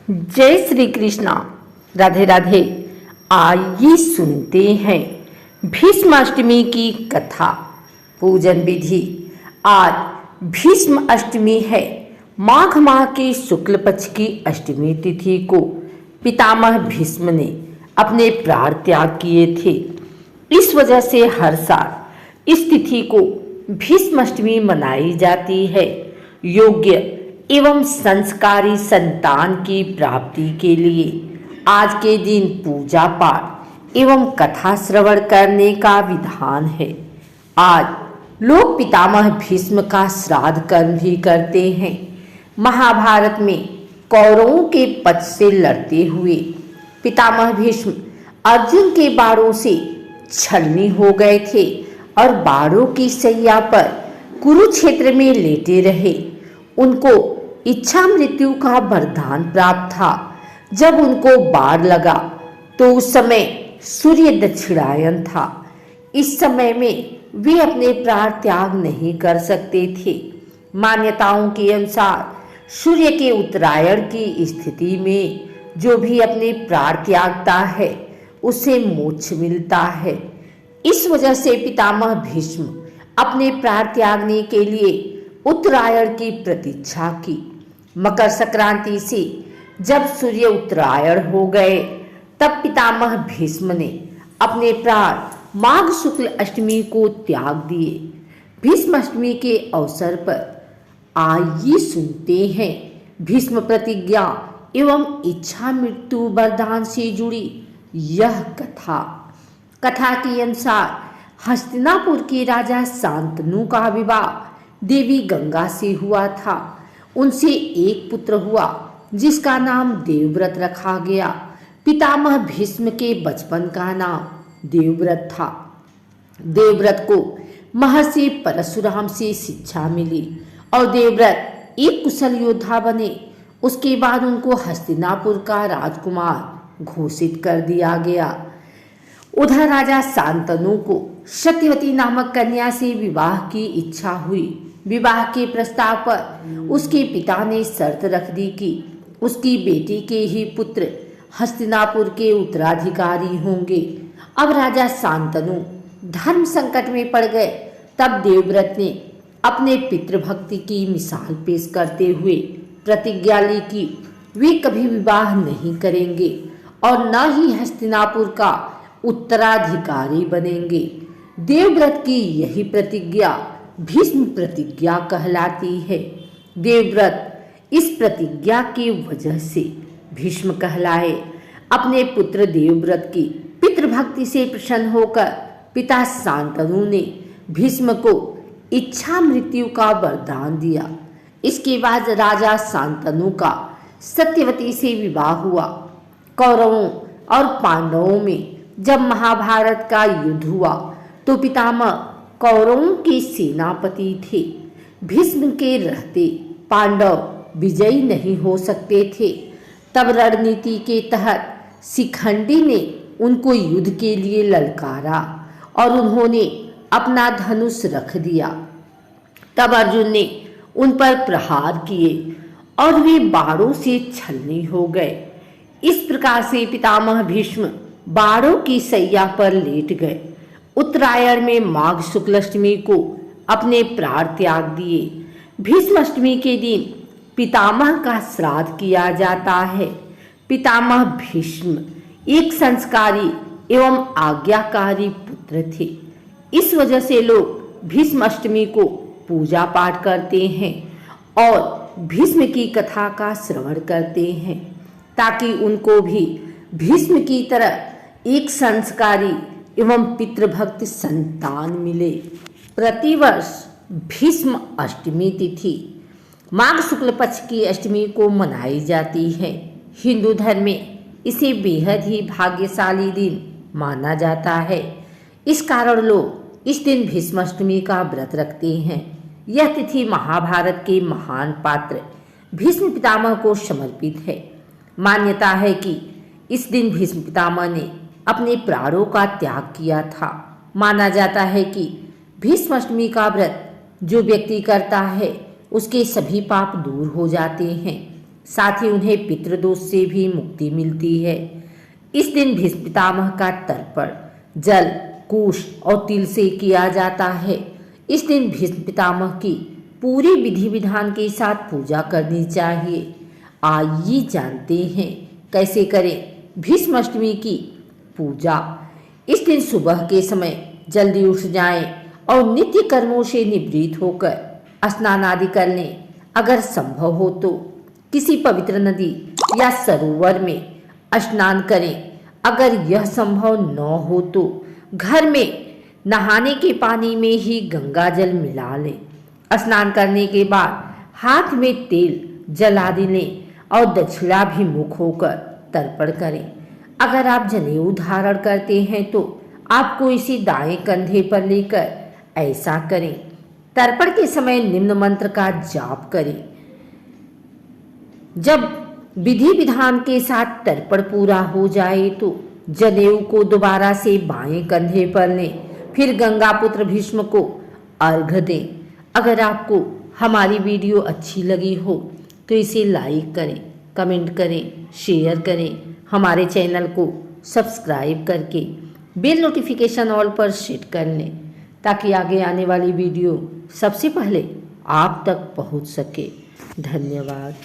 जय श्री कृष्णा। राधे राधे। आइए सुनते हैं भीष्माष्टमी की कथा। पूजन विधि। आज भीष्म अष्टमी है। माघ माह के शुक्ल पक्ष की अष्टमी तिथि को पितामह भीष्म ने अपने प्राण त्याग किए थे। इस वजह से हर साल इस तिथि को भीष्माष्टमी मनाई जाती है। योग्य एवं संस्कारी संतान की प्राप्ति के लिए आज के दिन पूजा पाठ एवं कथा श्रवण करने का विधान है। आज लोग पितामह भीष्म का श्राद्ध कर्म भी करते हैं। महाभारत में कौरवों के पक्ष से लड़ते हुए पितामह भीष्म अर्जुन के बाणों से छलनी हो गए थे और बाणों की सैया पर कुरुक्षेत्र में लेटे रहे। उनको इच्छा मृत्यु का वरदान प्राप्त था। जब उनको बाण लगा तो उस समय सूर्य दक्षिणायन था। इस समय में वे अपने प्राण त्याग नहीं कर सकते थे। मान्यताओं के अनुसार सूर्य के उत्तरायण की स्थिति में जो भी अपने प्राण त्यागता है उसे मोक्ष मिलता है। इस वजह से पितामह भीष्म अपने प्राण त्यागने के लिए उत्तरायण की प्रतीक्षा की। मकर संक्रांति से जब सूर्य उत्तरायण हो गए तब पितामह भीष्म ने अपने प्राण माघ शुक्ल अष्टमी को त्याग दिए। भीष्म अष्टमी के अवसर पर आइए सुनते हैं भीष्म प्रतिज्ञा एवं इच्छा मृत्यु वरदान से जुड़ी यह कथा। कथा के अनुसार हस्तिनापुर के राजा शांतनु का विवाह देवी गंगा से हुआ था। उनसे एक पुत्र हुआ जिसका नाम देवव्रत रखा गया। पितामह भीष्म के बचपन का नाम देवव्रत था। देवव्रत को महर्षि परशुराम से शिक्षा मिली और देवव्रत एक कुशल योद्धा बने। उसके बाद उनको हस्तिनापुर का राजकुमार घोषित कर दिया गया। उधर राजा शांतनु को सत्यवती नामक कन्या से विवाह की इच्छा हुई। विवाह के प्रस्ताव पर उसके पिता ने शर्त रख दी कि उसकी बेटी के ही पुत्र हस्तिनापुर के उत्तराधिकारी होंगे। अब राजा शांतनु धर्म संकट में पड़ गए। तब देवव्रत ने अपने पितृभक्ति की मिसाल पेश करते हुए प्रतिज्ञा ली कि वे कभी विवाह नहीं करेंगे और न ही हस्तिनापुर का उत्तराधिकारी बनेंगे। देवव्रत की यही प्रतिज्ञा भीष्म प्रतिज्ञा कहलाती है। देवव्रत इस प्रतिज्ञा की वजह से भीष्म कहलाए। अपने पुत्र देवव्रत की पितृभक्ति से प्रसन्न होकर पिता शांतनु ने भीष्म को इच्छा मृत्यु का वरदान दिया। इसके बाद राजा शांतनु का सत्यवती से विवाह हुआ। कौरवों और पांडवों में जब महाभारत का युद्ध हुआ तो पितामह कौरवों के सेनापति थे। भीष्म के रहते पांडव विजयी नहीं हो सकते थे। तब रणनीति के तहत शिखंडी ने उनको युद्ध के लिए ललकारा और उन्होंने अपना धनुष रख दिया। तब अर्जुन ने उन पर प्रहार किए और वे बाणों से छलनी हो गए। इस प्रकार से पितामह भीष्म बाणों की सैया पर लेट गए। उत्तरायण में माघ शुक्लाष्टमी को अपने प्राण त्याग दिए। भीष्म अष्टमी के दिन पितामह का श्राद्ध किया जाता है। पितामह भीष्म एक संस्कारी एवं आज्ञाकारी पुत्र थे। इस वजह से लोग भीष्म अष्टमी को पूजा पाठ करते हैं और भीष्म की कथा का श्रवण करते हैं ताकि उनको भी भीष्म की तरह एक संस्कारी एवं पितृभक्त संतान मिले। प्रतिवर्ष भीष्म अष्टमी तिथि माघ शुक्ल पक्ष की अष्टमी को मनाई जाती है। हिंदू धर्म में इसे बेहद ही भाग्यशाली दिन माना जाता है। इस कारण लोग इस दिन भीष्माष्टमी का व्रत रखते हैं। यह तिथि महाभारत के महान पात्र भीष्म पितामह को समर्पित है। मान्यता है कि इस दिन भीष्म पितामह ने अपने प्राणों का त्याग किया था। माना जाता है कि भीष्माष्टमी का व्रत जो व्यक्ति करता है उसके सभी पाप दूर हो जाते हैं। साथ ही उन्हें पितृदोष से भी मुक्ति मिलती है। इस दिन भीष्म पितामह का तर्पण जल, कुश और तिल से किया जाता है। इस दिन भीष्म पितामह की पूरी विधि विधान के साथ पूजा करनी चाहिए। आइए जानते हैं कैसे करें भीष्म अष्टमी की पूजा। इस दिन सुबह के समय जल्दी उठ जाएं और नित्य कर्मों से निवृत्त होकर स्नान आदि कर लें। अगर संभव हो तो किसी पवित्र नदी या सरोवर में स्नान करें। अगर यह संभव न हो तो घर में नहाने के पानी में ही गंगा जल मिला लें। स्नान करने के बाद हाथ में तेल जल आदि लें और दक्षिणाभिमुख होकर तर्पण करें। अगर आप जनेऊ धारण करते हैं तो आपको इसे दाएं कंधे पर लेकर ऐसा करें। तर्पण के समय निम्न मंत्र का जाप करें। जब विधि विधान के साथ तर्पण पूरा हो जाए तो जनेऊ को दोबारा से बाएं कंधे पर लें, फिर गंगापुत्र भीष्म को अर्घ्य दें। अगर आपको हमारी वीडियो अच्छी लगी हो तो इसे लाइक करें, कमेंट करें, शेयर करें। हमारे चैनल को सब्सक्राइब करके बेल नोटिफिकेशन ऑल पर सेट कर लें ताकि आगे आने वाली वीडियो सबसे पहले आप तक पहुंच सके। धन्यवाद।